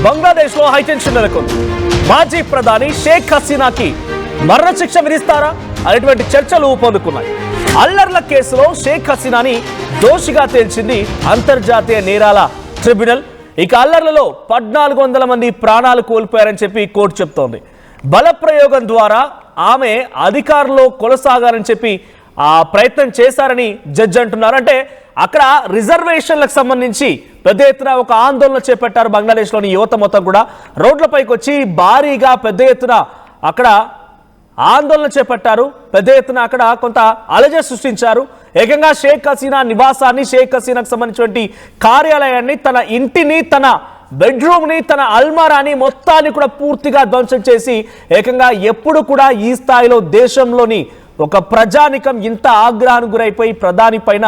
బంగ్లాదేశ్ లో హైటెన్షన్ నెలకొంది. మాజీ ప్రధాని షేక్ హసీనాకి మరణశిక్ష విధిస్తారా అనేటువంటి చర్చలు ఊపందుకున్నాయి. అల్లర్ల కేసులో షేక్ హసీనాని దోషిగా తేల్చింది అంతర్జాతీయ నేరాల ట్రిబ్యునల్. ఇక అల్లర్లలో 1400 మంది ప్రాణాలు కోల్పోయారని చెప్పి కోర్టు చెప్తోంది. బలప్రయోగం ద్వారా ఆమె అధికారంలో కొనసాగారని చెప్పి ప్రయత్నం చేశారని జడ్జి అంటున్నారు. అంటే అక్కడ రిజర్వేషన్లకు సంబంధించి పెద్ద ఎత్తున ఒక ఆందోళన చేపట్టారు. బంగ్లాదేశ్లోని యువత మొత్తం కూడా రోడ్లపైకి వచ్చి భారీగా పెద్ద ఎత్తున అక్కడ ఆందోళన చేపట్టారు. పెద్ద ఎత్తున అక్కడ కొంత అలజడి సృష్టించారు. ఏకంగా షేక్ హసీనా నివాసాన్ని, షేక్ హసీనాకు సంబంధించినటువంటి కార్యాలయాన్ని, తన ఇంటిని, తన బెడ్రూమ్ని, తన అల్మారాని మొత్తాన్ని కూడా పూర్తిగా ధ్వంసం చేసి ఏకంగా ఎప్పుడు కూడా ఈ స్థాయిలో దేశంలోని ఒక ప్రజానికం ఇంత ఆగ్రహానికి గురైపోయి ప్రధాని పైన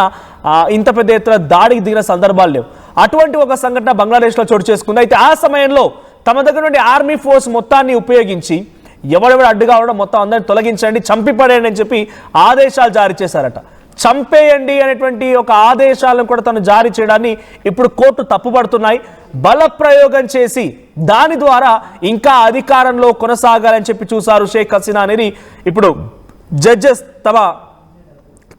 ఇంత పెద్ద ఎత్తున దాడికి దిగిన సందర్భాలు లేవు. అటువంటి ఒక సంఘటన బంగ్లాదేశ్లో చోటు చేసుకుంది. అయితే ఆ సమయంలో తమ దగ్గర నుండి ఆర్మీ ఫోర్స్ మొత్తాన్ని ఉపయోగించి ఎవడెవడు అడ్డుగా ఉండడం మొత్తం అందరిని తొలగించండి, చంపిపడేయండి అని చెప్పి ఆదేశాలు జారీ చేశారట. చంపేయండి అనేటువంటి ఒక ఆదేశాలను కూడా తను జారీ చేయడాన్ని ఇప్పుడు కోర్టు తప్పుపడుతున్నాయి. బలప్రయోగం చేసి దాని ద్వారా ఇంకా అధికారంలో కొనసాగాలని చెప్పి చూశారు షేక్ హసీనా అనేది ఇప్పుడు జడ్జెస్ తమ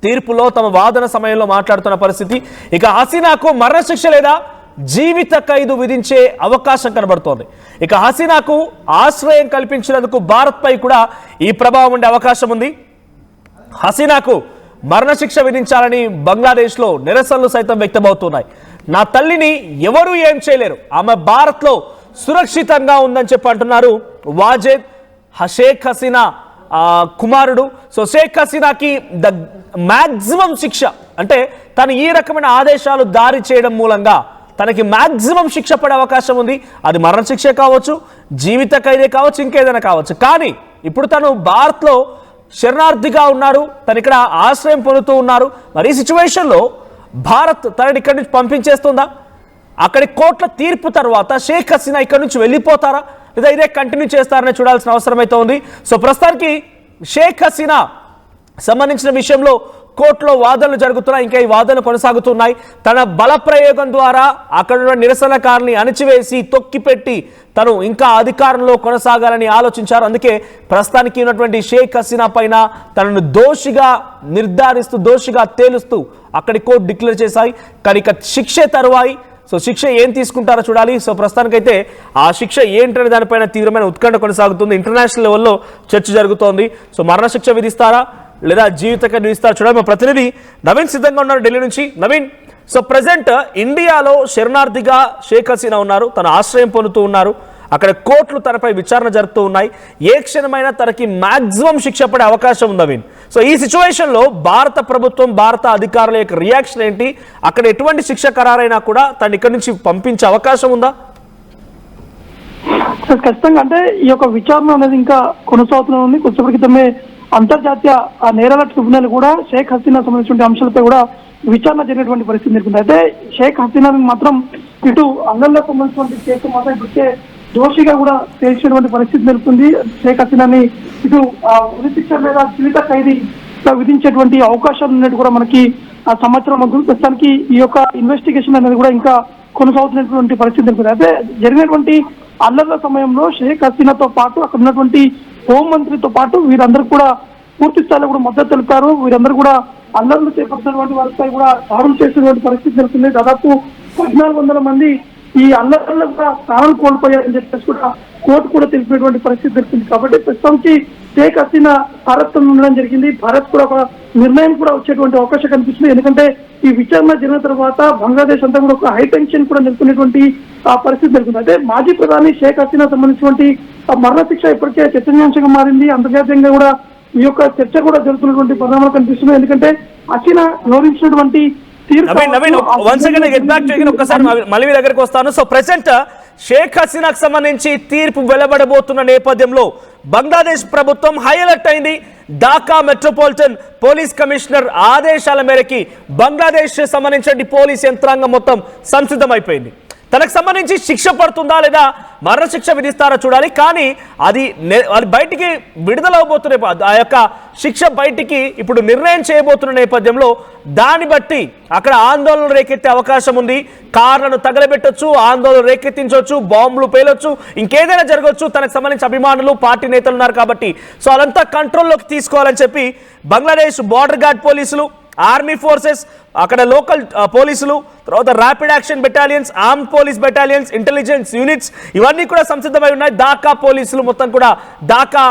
తీర్పులో తమ వాదన సమయంలో మాట్లాడుతున్న పరిస్థితి. ఇక హసీనాకు మరణశిక్ష లేదా జీవిత ఖైదు విధించే అవకాశం కనబడుతోంది. ఇక హసీనాకు ఆశ్రయం కల్పించినందుకు భారత్పై కూడా ఈ ప్రభావం ఉండే అవకాశం ఉంది. హసీనాకు మరణశిక్ష విధించాలని బంగ్లాదేశ్లో నిరసనలు సైతం వ్యక్తమవుతున్నాయి. నా తల్లిని ఎవరూ ఏం చేయలేరు, ఆమె భారత్లో సురక్షితంగా ఉందని చెప్పి అంటున్నారు వాజేద్, షేక్ హసీనా కుమారుడు. సో షేక్ హసీనాకి ద మ్యాక్సిమం శిక్ష అంటే తను ఈ రకమైన ఆదేశాలు జారీ చేయడం మూలంగా తనకి మ్యాక్సిమం శిక్ష పడే అవకాశం ఉంది. అది మరణశిక్షే కావచ్చు, జీవిత ఖైదే కావచ్చు, ఇంకేదైనా కావచ్చు. కానీ ఇప్పుడు తను భారత్లో శరణార్థిగా ఉన్నారు, తను ఇక్కడ ఆశ్రయం పొందుతూ ఉన్నారు. మరి ఈ సిచ్యువేషన్లో భారత్ తనని ఇక్కడి నుంచి పంపించేస్తుందా? అక్కడి కోర్టుల తీర్పు తర్వాత షేక్ హసీనా ఇక్కడి నుంచి వెళ్ళిపోతారా లేదా ఇదే కంటిన్యూ చేస్తారని చూడాల్సిన అవసరం అయితే ఉంది. సో ప్రస్తుతానికి షేక్ హసీనా సంబంధించిన విషయంలో కోర్టులో వాదనలు జరుగుతున్నాయి, ఇంకా ఈ వాదనలు కొనసాగుతున్నాయి. తన బలప్రయోగం ద్వారా అక్కడ ఉన్న నిరసనకారుల్ని అణిచివేసి తొక్కిపెట్టి తను ఇంకా అధికారంలో కొనసాగాలని ఆలోచించారు. అందుకే ప్రస్తుతానికి ఉన్నటువంటి షేక్ హసీనా పైన తనను దోషిగా నిర్ధారిస్తూ, దోషిగా తేలుస్తూ అక్కడి కోర్టు డిక్లేర్ చేశాయి. కానీ ఇక శిక్షే తరువాయి. సో శిక్ష ఏం తీసుకుంటారో చూడాలి. సో ప్రస్తుతానికైతే ఆ శిక్ష ఏంటనే దానిపైన తీవ్రమైన ఉత్కంఠ కొనసాగుతుంది. ఇంటర్నేషనల్ లెవెల్లో చర్చ జరుగుతోంది. సో మరణశిక్ష విధిస్తారా లేదా జీవిత ఖైదు విధిస్తారా చూడాలి. మా ప్రతినిధి నవీన్ సిద్ధంగా ఉన్నారు ఢిల్లీ నుంచి. నవీన్, సో ప్రజెంట్ ఇండియాలో శరణార్థిగా షేక్ హసీనా ఉన్నారు, తన ఆశ్రయం పొందుతూ ఉన్నారు. అక్కడ కోర్టులు తనపై విచారణ జరుపుతూ ఉన్నాయి. ఏ క్షణమైనా తనకి మాక్సిమం శిక్ష పడే అవకాశం ఉంది నవీన్. సో ఈ సిచ్యువేషన్లో భారత ప్రభుత్వం, భారత అధికారుల యొక్క రియాక్షన్ ఏంటి? అక్కడ ఎటువంటి శిక్ష ఖరారైనా కూడా తను ఇక్కడి నుంచి పంపించే అవకాశం ఉందా? ఖచ్చితంగా. అంటే ఈ యొక్క విచారణ అనేది ఇంకా కొనసాగుతూనే ఉంది. కొంచెం క్రితమే అంతర్జాతీయ నేరాల ట్రిబ్యునల్ కూడా షేక్ హసీనా సంబంధించిన అంశాలపై కూడా విచారణ జరిగినటువంటి పరిస్థితి నెలకొంది. అయితే షేక్ హసీనా మాత్రం ఇటు అల్లర్లకు సంబంధించిన కేసు మాత్రం ఇప్పటికే దోషిగా కూడా తేల్చినటువంటి పరిస్థితి నెలకొంది. షేక్ హసీనాని ఇటు ఉరిశిక్ష లేదా జీవిత ఖైదీ విధించేటువంటి అవకాశాలు ఉన్నట్టు కూడా మనకి సమాచారం అవుతుంది. ప్రస్తుతానికి ఈ యొక్క ఇన్వెస్టిగేషన్ అనేది కూడా ఇంకా కొనసాగుతున్నటువంటి పరిస్థితి నెలకొంది. అయితే జరిగినటువంటి అల్లర్ల సమయంలో షేక్ హసీనాతో పాటు అక్కడ ఉన్నటువంటి హోంమంత్రితో పాటు వీరందరూ కూడా పూర్తి స్థాయిలో కూడా మద్దతు తెలిపారు. వీరందరూ కూడా అల్లర్లు చేపడుతున్నటువంటి వారిపై కూడా దాడులు చేసినటువంటి పరిస్థితి నెలకొంది. దాదాపు 1400 మంది ఈ అల్లర్లలో కూడా ప్రాణాలు కోల్పోయారని చెప్పేసి కూడా కోర్టు కూడా తెలిపినటువంటి పరిస్థితి దొరికింది. కాబట్టి ప్రస్తుతానికి షేక్ హసీనా భారత్ ఉండడం జరిగింది. భారత్ కూడా ఒక నిర్ణయం కూడా వచ్చేటువంటి అవకాశం కనిపిస్తుంది. ఎందుకంటే ఈ విచారణ జరిగిన తర్వాత బంగ్లాదేశ్ అంతా కూడా ఒక హై టెన్షన్ కూడా నెలకొనేటువంటి పరిస్థితి దొరికింది. అయితే మాజీ ప్రధాని షేక్ హసీనా సంబంధించినటువంటి మరణశిక్ష ఇప్పటికే చర్చనీయాంశంగా మారింది. అంతర్జాతీయంగా కూడా ఈ యొక్క చర్చ కూడా జరుగుతున్నటువంటి పరిణామాలు కనిపిస్తున్నాయి. ఎందుకంటే హసీనా వివరించినటువంటి మళ్ళీ దగ్గరికి వస్తాను. సో ప్రెసెంట్ షేక్ హసీనాకు సంబంధించి తీర్పు వెలువడబోతున్న నేపథ్యంలో బంగ్లాదేశ్ ప్రభుత్వం హై అలర్ట్ అయింది. ఢాకా మెట్రోపాలిటన్ పోలీస్ కమిషనర్ ఆదేశాల మేరకి బంగ్లాదేశ్ సంబంధించిన పోలీస్ యంత్రాంగం మొత్తం సంసిద్ధమైపోయింది. తనకు సంబంధించి శిక్ష పడుతుందా లేదా మరణశిక్ష విధిస్తారా చూడాలి. కానీ అది బయటికి విడుదలవబోతున్న ఆ యొక్క శిక్ష బయటికి ఇప్పుడు నిర్ణయం చేయబోతున్న నేపథ్యంలో దాన్ని బట్టి అక్కడ ఆందోళన రేకెత్తే అవకాశం ఉంది. కార్లను తగలబెట్టొచ్చు, ఆందోళన రేకెత్తించవచ్చు, బాంబులు పేలొచ్చు, ఇంకేదైనా జరగవచ్చు. తనకు సంబంధించి అభిమానులు పార్టీ నేతలు ఉన్నారు కాబట్టి సో అదంతా కంట్రోల్లోకి తీసుకోవాలని చెప్పి బంగ్లాదేశ్ బార్డర్ గార్డ్ పోలీసులు, ఆర్మీ ఫోర్సెస్, అక్కడ లోకల్ పోలీసులు, తర్వాత rapid action battalions, armed police battalions, intelligence units ఇవన్నీ కూడా సంసిద్ధమై ఉన్నాయి. ఢాకా పోలీసులు మొత్తం కూడా ఢాకా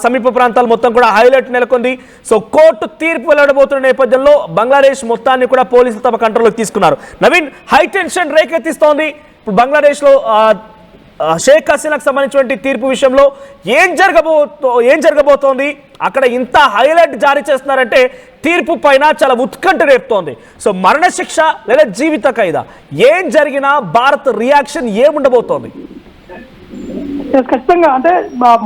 సమీప ప్రాంతాలు మొత్తం కూడా హైలైట్ నెలకొంది. సో కోర్టు తీర్పు వెల్లడబోతున్న నేపథ్యంలో బంగ్లాదేశ్ మొత్తాన్ని కూడా పోలీసులు తమ కంట్రోల్లోకి తీసుకున్నారు. నవీన్, హై టెన్షన్ రేకెత్తిస్తోంది ఇప్పుడు బంగ్లాదేశ్లో షేక్ హసీనాకు సంబంధించిన తీర్పు విషయంలో ఏం జరగబోతోంది, అక్కడ ఇంత హైలైట్ జారీ చేస్తున్నారంటే తీర్పు పైన చాలా ఉత్కంఠ రేపుతోంది. సో మరణశిక్ష లేదా జీవిత ఖైదా ఏం జరిగినా భారత్ రియాక్షన్ ఏముండబోతోంది? ఖచ్చితంగా అంటే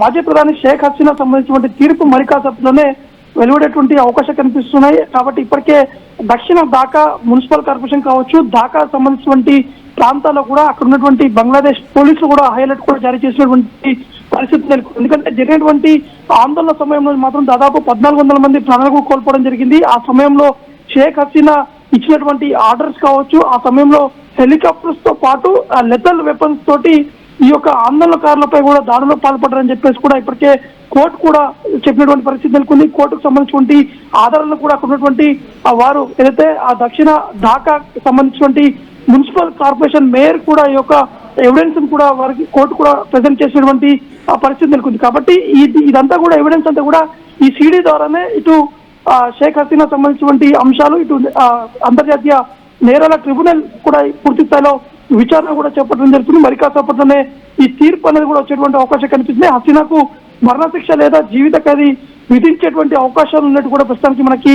మాజీ ప్రధాని షేక్ హసీనా సంబంధించిన తీర్పు మరి కాసేపట్లోనే వెలువడేటువంటి అవకాశం కనిపిస్తున్నాయి. కాబట్టి ఇప్పటికే దక్షిణ ఢాకా మున్సిపల్ కార్పొరేషన్ కావచ్చు, ఢాకా సంబంధించినటువంటి ప్రాంతాల్లో కూడా అక్కడ ఉన్నటువంటి బంగ్లాదేశ్ పోలీసులు కూడా హైలైట్ కూడా జారీ చేసినటువంటి పరిస్థితి నెలకొంది. ఎందుకంటే జరిగినటువంటి ఆందోళన సమయంలో మాత్రం దాదాపు 1400 మంది ప్రాణాలకు కోల్పోవడం జరిగింది. ఆ సమయంలో షేక్ హసీనా ఇచ్చినటువంటి ఆర్డర్స్ కావచ్చు, ఆ సమయంలో హెలికాప్టర్స్ తో పాటు లెథల్ వెపన్స్ తోటి ఈ యొక్క ఆందోళనకారులపై కూడా దాడులో పాల్పడ్డారని చెప్పేసి కూడా ఇప్పటికే కోర్టు కూడా చెప్పినటువంటి పరిస్థితి నెలకొంది. కోర్టుకు సంబంధించినటువంటి ఆధారాలను కూడా అక్కడ ఉన్నటువంటి వారు ఏదైతే ఆ దక్షిణ ఢాకా సంబంధించినటువంటి మున్సిపల్ కార్పొరేషన్ మేయర్ కూడా ఈ యొక్క ఎవిడెన్స్ కూడా వారికి కోర్టు కూడా ప్రజెంట్ చేసినటువంటి పరిస్థితి నెలకొంది. కాబట్టి ఇదంతా కూడా ఎవిడెన్స్ అంతా కూడా ఈ సీడీ ద్వారానే ఇటు షేక్ హసీనా సంబంధించినటువంటి అంశాలు, ఇటు అంతర్జాతీయ నేరాల ట్రిబ్యునల్ కూడా పూర్తి స్థాయిలో విచారణ కూడా చేపట్టడం జరుగుతుంది. మరి కాసేపట్లోనే ఈ తీర్పు అనేది కూడా వచ్చేటువంటి అవకాశం కనిపిస్తుంది. హసీనాకు మరణశిక్ష లేదా జీవిత ఖైదీ విధించేటువంటి అవకాశాలు ఉన్నట్టు కూడా ప్రస్తుతానికి మనకి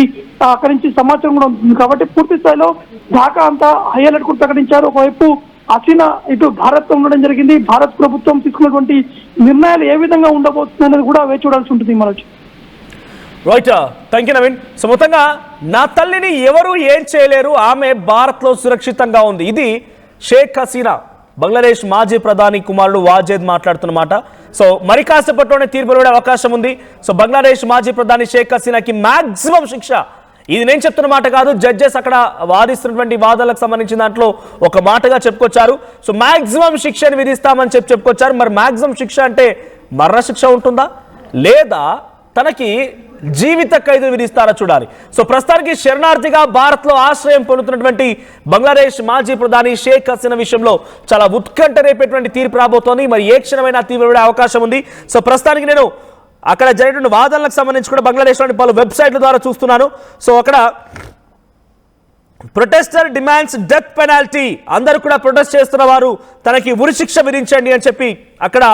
అక్కడి నుంచి సమాచారం కూడా ఉంటుంది. కాబట్టి పూర్తి స్థాయిలో ఢాకా అంతా హై అలర్ట్ కూడా ప్రకటించారు. ఒకవైపు హసీనా ఇటు భారత్ తో ఉండడం జరిగింది. భారత్ ప్రభుత్వం తీసుకున్నటువంటి నిర్ణయాలు ఏ విధంగా ఉండబోతుంది అనేది కూడా వేచి చూడాల్సి ఉంటుంది. Manoj, right, thank you Naveen. So మొత్తంగా నా తల్లిని ఎవరు ఏం చేయలేరు, ఆమె భారత్ లో సురక్షితంగా ఉంది. ఇది షేక్ హసీనా బంగ్లాదేశ్ మాజీ ప్రధాని కుమారుడు వాజేద్ మాట్లాడుతున్నమాట. సో మరి కాసేపట్లోనే తీర్పు వెలువడే అవకాశం ఉంది. సో బంగ్లాదేశ్ మాజీ ప్రధాని షేక్ హసీనాకి మాక్సిమం శిక్ష, ఇది నేను చెప్తున్న మాట కాదు, జడ్జెస్ అక్కడ వాదిస్తున్నటువంటి వాదనలకు సంబంధించిన దాంట్లో ఒక మాటగా చెప్పుకొచ్చారు. సో మాక్సిమం శిక్షను విధిస్తామని చెప్పుకొచ్చారు. మరి మాక్సిమం శిక్ష అంటే మరణశిక్ష ఉంటుందా లేదా తనకి జీవిత ఖైదు విధిస్తారా చూడాలి. సో ప్రస్తుతానికి శరణార్థిగా భారత్ లో ఆశ్రయం పొందుతున్నటువంటి బంగ్లాదేశ్ మాజీ ప్రధాని షేక్ హసీనా విషయంలో చాలా ఉత్కంఠ రేపేటువంటి తీర్పు రాబోతోంది. మరి ఏ క్షణమైనా తీర్పు వెలువడే అవకాశం ఉంది. సో ప్రస్తుతానికి నేను అక్కడ జరిగినటువంటి వాదనలకు సంబంధించి కూడా బంగ్లాదేశ్లోని పలు వెబ్సైట్ల ద్వారా చూస్తున్నాను. సో అక్కడ ప్రొటెస్టర్ డిమాండ్స్ డెత్ పెనాల్టీ, అందరూ కూడా ప్రొటెస్ట్ చేస్తున్న వారు తనకి ఉరిశిక్ష విధించండి అని చెప్పి అక్కడ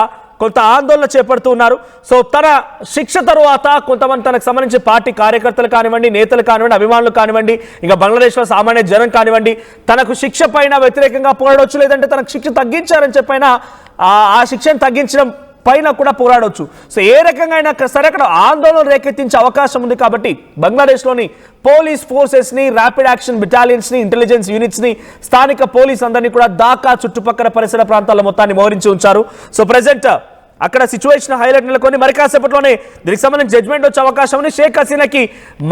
కొంత ఆందోళన చేపడుతూ ఉన్నారు. సో తన శిక్ష తరువాత కొంతమంది తనకు సంబంధించి పార్టీ కార్యకర్తలు కానివ్వండి, నేతలు కానివ్వండి, అభిమానులు కానివ్వండి, ఇంకా బంగ్లాదేశ్లో సామాన్య జనం కానివ్వండి, తనకు శిక్ష పైన వ్యతిరేకంగా పోరాడవచ్చు, లేదంటే తనకు శిక్ష తగ్గించారని చెప్పైన ఆ శిక్షను తగ్గించడం పైన కూడా పోరాడవచ్చు. సో ఏ రకంగా అయినా సరే అక్కడ ఆందోళన రేకెత్తించే అవకాశం ఉంది. కాబట్టి బంగ్లాదేశ్లోని పోలీస్ ఫోర్సెస్ని, ర్యాపిడ్ యాక్షన్ బెటాలియన్స్ని, ఇంటెలిజెన్స్ యూనిట్స్ని, స్థానిక పోలీస్ అందరినీ కూడా ఢాకా చుట్టుపక్కల పరిసర ప్రాంతాల మొత్తాన్ని మోహరించి ఉంచారు. సో ప్రెసెంట్ అక్కడ సిచ్యువేషన్ హైలైట్ నెలకొని మరి కాసేపట్లోనే దీనికి సంబంధించి జడ్జ్మెంట్ వచ్చే అవకాశం ఉంది. షేక్ హసీనాకి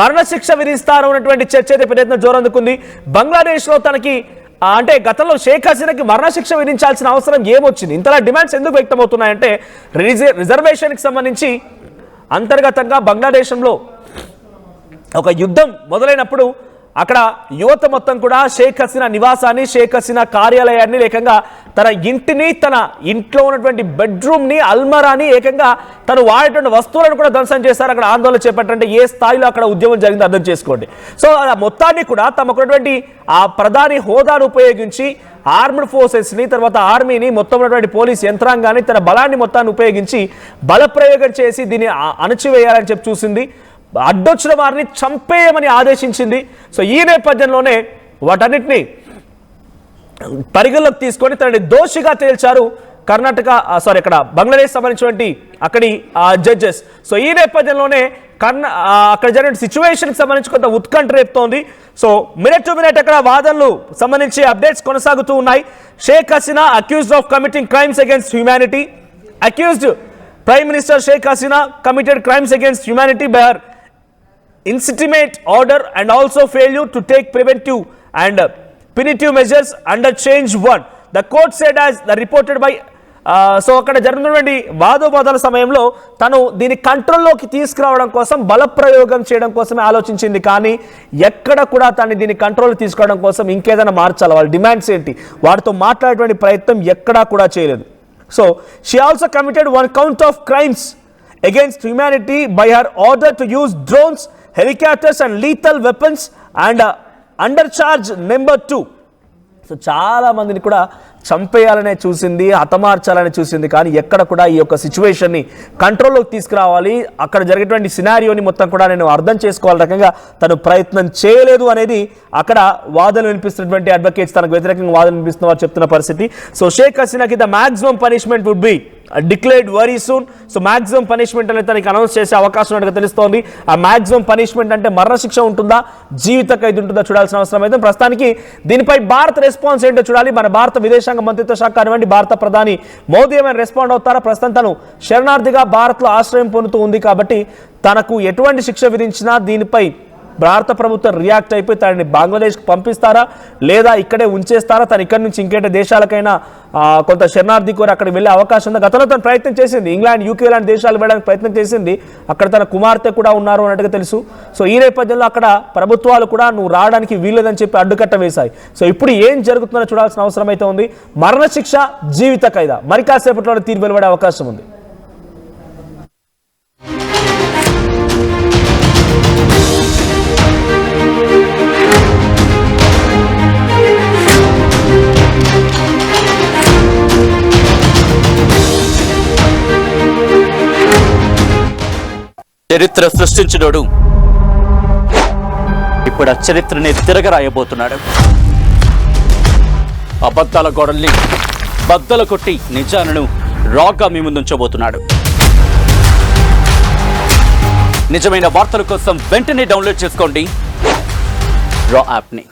మరణశిక్ష విధిస్తారు అన్నటువంటి చర్చ అయితే ప్రయత్నం జోరందుకుంది. బంగ్లాదేశ్లో తనకి అంటే గతంలో షేక్ హసీనాకి మరణశిక్ష విధించాల్సిన అవసరం ఏమొచ్చింది, ఇంతలా డిమాండ్స్ ఎందుకు వ్యక్తమవుతున్నాయంటే రిజర్వేషన్కి సంబంధించి అంతర్గతంగా బంగ్లాదేశంలో ఒక యుద్ధం మొదలైనప్పుడు అక్కడ యువత మొత్తం కూడా షేక్ హసీనా నివాసాన్ని, షేక్ హసీనా కార్యాలయాన్ని, ఏకంగా తన ఇంటిని, తన ఇంట్లో ఉన్నటువంటి బెడ్రూమ్ని, అల్మరాని, ఏకంగా తను వాడేటువంటి వస్తువులను కూడా ధ్వంసం చేశారు. అక్కడ ఆందోళన చేపట్టారంటే ఏ స్థాయిలో అక్కడ ఉద్యమం జరిగిందో అర్థం చేసుకోండి. సో ఆ మొత్తాన్ని కూడా తమకున్నటువంటి ఆ ప్రధాని హోదాను ఉపయోగించి ఆర్మ్డ్ ఫోర్సెస్ని, తర్వాత ఆర్మీని, మొత్తం ఉన్నటువంటి పోలీస్ యంత్రాంగాన్ని, తన బలాన్ని మొత్తాన్ని ఉపయోగించి బలప్రయోగం చేసి దీన్ని అణచివేయాలని చెప్పి చూసింది. అడ్డొచ్చిన వారిని చంపేయమని ఆదేశించింది. సో ఈ నేపథ్యంలోనే వాటన్నిటిని పరిగణలోకి తీసుకొని తనని దోషిగా తేల్చారు కర్ణాటక అక్కడ బంగ్లాదేశ్ సంబంధించినటువంటి అక్కడి జడ్జెస్. సో ఈ నేపథ్యంలోనే అక్కడ జరిగిన సిచ్యువేషన్కి సంబంధించి కొంత ఉత్కంఠ రేపుతోంది. సో మినిట్ టు మినిట్ అక్కడ వాదనలు సంబంధించి అప్డేట్స్ కొనసాగుతూ ఉన్నాయి. Sheikh Hasina accused of committing crimes against humanity. Accused prime minister Sheikh Hasina committed crimes against humanity by her incitement order and also failure to take preventive and punitive measures under change 1. The court said as reported by so అక్కడ జరుగుతున్నటువంటి వాదోవాదాల సమయంలో తను దీని కంట్రోల్లోకి తీసుకురావడం కోసం బలప్రయోగం చేయడం కోసమే ఆలోచించింది, కానీ ఎక్కడ కూడా తను దీన్ని కంట్రోల్ తీసుకోవడం కోసం ఇంకేదైనా మార్చాలి, వాళ్ళ డిమాండ్స్ ఏంటి, వాటితో మాట్లాడేటువంటి ప్రయత్నం ఎక్కడా కూడా చేయలేదు. So she also committed 1 count of crimes against humanity by her order to use drones, helicopters and lethal weapons and under charge number 2. So చాలా మందిని కూడా చంపేయాలనే చూసింది, హతమార్చాలని చూసింది, కానీ ఎక్కడ కూడా ఈ యొక్క సిచ్యువేషన్ని కంట్రోల్లోకి తీసుకురావాలి, అక్కడ జరిగేటువంటి సినారియోని మొత్తం కూడా నేను అర్థం చేసుకోవాలి రకంగా తను ప్రయత్నం చేయలేదు అనేది అక్కడ వాదనలు వినిపిస్తున్నటువంటి అడ్వకేట్స్, తనకు వ్యతిరేకంగా వాదనలు వినిపిస్తున్న వారు చెప్తున్న పరిస్థితి. సో షేక్ హసీనాకి the maximum punishment would be declared very soon. So maximum punishment అనేది తనకి అనౌన్స్ చేసే అవకాశం ఉన్నట్టుగా తెలుస్తోంది. ఆ మ్యాక్సిమం పనిష్మెంట్ అంటే మరణశిక్ష ఉంటుందా, జీవిత ఖైదు ఉంటుందా చూడాల్సిన అవసరం అయితే. ప్రస్తుతానికి దీనిపై భారత రెస్పాన్స్ ఏంటో చూడాలి. మన భారత విదేశాంగ మంత్రిత్వ శాఖ కానివ్వండి, భారత ప్రధాని మోదీ ఏమైనా రెస్పాండ్ అవుతారా? ప్రస్తుతం తను శరణార్థిగా భారత్లో ఆశ్రయం పొందుతూ ఉంది కాబట్టి తనకు ఎటువంటి శిక్ష విధించినా దీనిపై భారత ప్రభుత్వం రియాక్ట్ అయిపోయి తనని బంగ్లాదేశ్కి పంపిస్తారా లేదా ఇక్కడే ఉంచేస్తారా, తను ఇక్కడి నుంచి ఇంకేంటి దేశాలకైనా కొంత శరణార్థి కోరి అక్కడ వెళ్ళే అవకాశం ఉందా? గతంలో తను ప్రయత్నం చేసింది, ఇంగ్లాండ్, యూకే లాంటి దేశాలు వెళ్ళడానికి ప్రయత్నం చేసింది, అక్కడ తన కుమార్తె కూడా ఉన్నారు అన్నట్టుగా తెలుసు. సో ఈ నేపథ్యంలో అక్కడ ప్రభుత్వాలు కూడా నువ్వు రావడానికి వీల్లేదని చెప్పి అడ్డుకట్ట వేశాయి. సో ఇప్పుడు ఏం జరుగుతుందో చూడాల్సిన అవసరం అయితే ఉంది. మరణశిక్ష, జీవిత ఖైదా, మరి కాసేపట్లో తీర్పు వెలువడే అవకాశం ఉంది. చరిత్ర సృష్టించినోడు ఇప్పుడు ఆ చరిత్రని తిరగరాయబోతున్నాడు. అబద్ధాల గోడల్ని బద్దలు కొట్టి నిజాలను రాగా మీ ముందుంచబోతున్నాడు. నిజమైన వార్తల కోసం వెంటనే డౌన్లోడ్ చేసుకోండి రా యాప్ని.